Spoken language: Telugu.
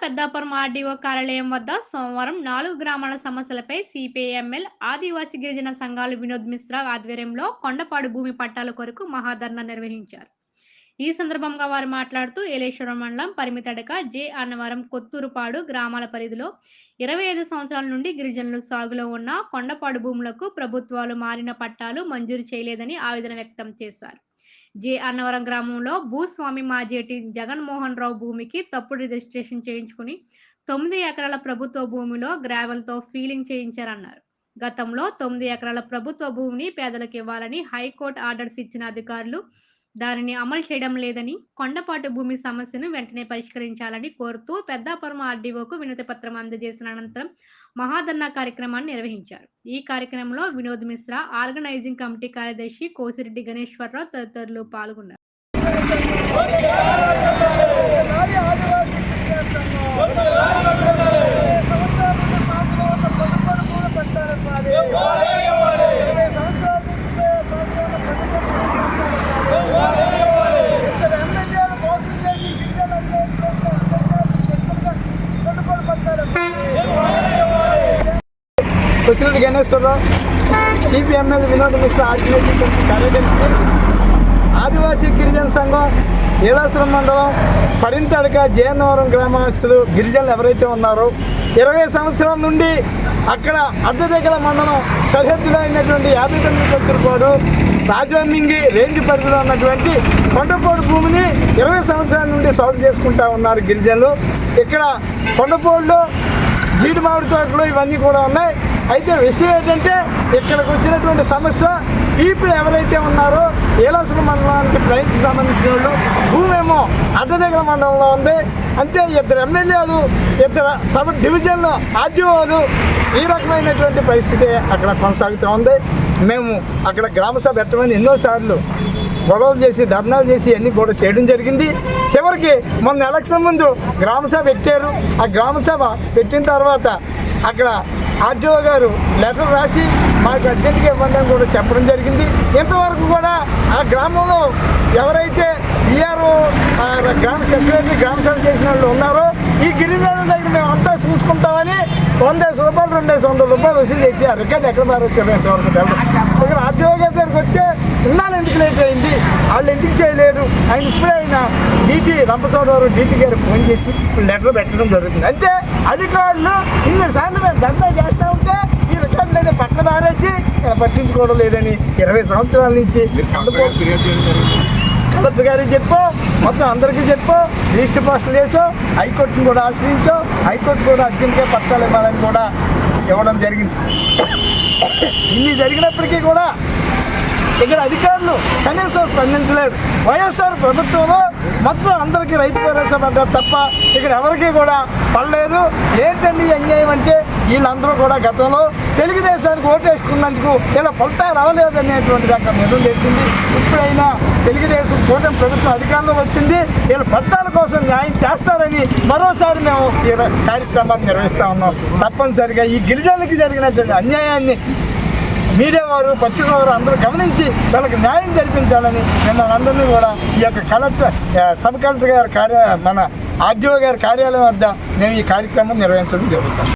పెద్దాపురం ఆర్డీఓ కార్యాలయం వద్ద సోమవారం 4 గ్రామాల సమస్యలపై సిపిఐ-ఎంఎల్ ఆదివాసీ గిరిజన సంఘాలు వినోద్ మిశ్రా ఆధ్వర్యంలో కొండపాడు భూమి పట్టాల కొరకు మహాధర్నా నిర్వహించారు. ఈ సందర్భంగా వారు మాట్లాడుతూ ఏలేశ్వరం మండలం పరిమితడక జె అన్నవరం కొత్తూరుపాడు గ్రామాల పరిధిలో 25 సంవత్సరాల నుండి గిరిజనులు సాగులో ఉన్న కొండపాడు భూములకు ప్రభుత్వాలు మారిన పట్టాలు మంజూరు చేయలేదని ఆవేదన వ్యక్తం చేశారు. జె అన్నవరం గ్రామంలో భూస్వామి మాజేటి జగన్మోహన్ రావు భూమికి తప్పుడు రిజిస్ట్రేషన్ చేయించుకుని 9 ఎకరాల ప్రభుత్వ భూమిలో గ్రావెల్తో ఫీలింగ్ చేయించారన్నారు. గతంలో 9 ఎకరాల ప్రభుత్వ భూమిని పేదలకు ఇవ్వాలని హైకోర్టు ఆర్డర్స్ ఇచ్చిన అధికారులు దానిని అమలు చేయడం లేదని, కొండపాటు భూమి సమస్యను వెంటనే పరిష్కరించాలని కోరుతూ పెద్దాపురం ఆర్డీఓకు వినతి పత్రం అందజేసిన అనంతరం మహాధర్నా కార్యక్రమాన్ని నిర్వహించారు. ఈ కార్యక్రమంలో వినోద్ మిశ్రా, ఆర్గనైజింగ్ కమిటీ కార్యదర్శి కోసిరెడ్డి గణేశ్వరరావు తదితరులు పాల్గొన్నారు. Kosireddy Ganeswararao, CPML Vinod Mishra organizing committee కార్యదర్శి, ఆదివాసీ గిరిజన సంఘం ఏలేశ్వరం మండలం పరిమితడక జె అన్నవరం గ్రామస్తులు గిరిజనులు ఎవరైతే ఉన్నారో 20 సంవత్సరాల నుండి అక్కడ అడ్డదెగల మండలం సరిహద్దులో అయినటువంటి 59 కొత్తూరుపాడు రాజవమ్మింగి రేంజ్ పరిధిలో ఉన్నటువంటి కొండపోడు భూమిని 20 సంవత్సరాల నుండి సాగు చేసుకుంటూ ఉన్నారు గిరిజనులు. ఇక్కడ కొండపోడులో జీడి మామిడి తోటలు ఇవన్నీ కూడా ఉన్నాయి. అయితే విషయం ఏంటంటే ఇక్కడికి వచ్చినటువంటి సమస్య పీపుల్ ఎవరైతే ఉన్నారో ఏలేశ్వరం మండలానికి ప్రైన్స్ సంబంధించిన వాళ్ళు భూమి ఏమో అడ్డదెగల మండలంలో ఉంది. అంటే 2 ఎమ్మెల్యేలు 2 సబ్ డివిజన్లు ఆర్డీఓలు ఈ రకమైనటువంటి పరిస్థితి అక్కడ కొనసాగుతూ ఉంది. మేము అక్కడ గ్రామసభ పెట్టమని ఎన్నోసార్లు గొడవలు చేసి ధర్నాలు చేసి అన్నీ కూడా చేయడం జరిగింది. చివరికి మొన్న ఎలక్షన్ ముందు గ్రామసభ పెట్టారు. ఆ గ్రామసభ పెట్టిన తర్వాత అక్కడ ఆర్డీఓ గారు లెటర్ రాసి మాకు అర్జెంట్గా ఇవ్వండి అని కూడా చెప్పడం జరిగింది. ఇంతవరకు కూడా ఆ గ్రామంలో ఎవరైతే ఈఆర్ఓ గ్రామ సెక్రటరీ గ్రామసభ చేసిన వాళ్ళు ఉన్నారో ఈ గిరిజనుల దగ్గర మేము అంతా చూసుకుంటామని 100 రూపాయలు 200 రూపాయలు వసూలు చేసి ఆ రికార్డు ఎక్కడ మారొచ్చారు ఎంతవరకు తెలియదు. ఇక్కడ ఆర్డీఓ గారి దగ్గరికి వస్తే ఇన్నాళ్ళు ఎందుకు లేట్ అయింది, వాళ్ళు ఎందుకు చేయలేదు, ఆయన ఇప్పుడే ఆయన డీటీ రంపచోడవరం డీటీ గారు ఫోన్ చేసి లెటర్ పెట్టడం జరుగుతుంది. అంటే అధికారులు ఇన్నిసార్లు మేము దందా చేస్తూ ఉంటే ఈ రికార్డు లేదా పట్ల మారేసి పట్టించుకోవడం లేదని 20 సంవత్సరాల నుంచి కలెక్టర్ గారికి చెప్పాం, మొత్తం అందరికీ చెప్పాం, రిజిస్టర్ పోస్టులు చేసాం, హైకోర్టును కూడా ఆశ్రయించాం. హైకోర్టు కూడా అర్జెంట్గా పట్టాలు ఇవ్వాలని కూడా ఇవ్వడం జరిగింది. ఇన్ని జరిగినప్పటికీ కూడా ఇక్కడ అధికారులు కనీసం స్పందించలేదు. వైఎస్ఆర్ ప్రభుత్వంలో మొత్తం అందరికీ రైతు భరోసా పడ్డారు తప్ప ఇక్కడ ఎవరికి కూడా పడలేదు. ఏంటండి అన్యాయం అంటే వీళ్ళందరూ కూడా గతంలో తెలుగుదేశానికి ఓటేసుకున్నందుకు ఇలా పొట్టా రావలేదనేటువంటి రకం నిజం తెలిసింది. ఇప్పుడైనా తెలుగుదేశం కూటమి ప్రభుత్వం అధికారంలో వచ్చింది, వీళ్ళ పట్టాల కోసం న్యాయం చేస్తారని మరోసారి మేము ఈ కార్యక్రమాన్ని నిర్వహిస్తూ ఉన్నాం. తప్పనిసరిగా ఈ గిరిజనులకి జరిగినటువంటి అన్యాయాన్ని మీడియా వారు, పత్రిక వారు అందరూ గమనించి వాళ్ళకి న్యాయం జరిపించాలని మిమ్మల్ని అందరినీ కూడా ఈ యొక్క కలెక్టర్ సబ్ కలెక్టర్ గారి మన ఆర్డీఓ గారి కార్యాలయం వద్ద మేము ఈ కార్యక్రమం నిర్వహించడం జరుగుతుంది.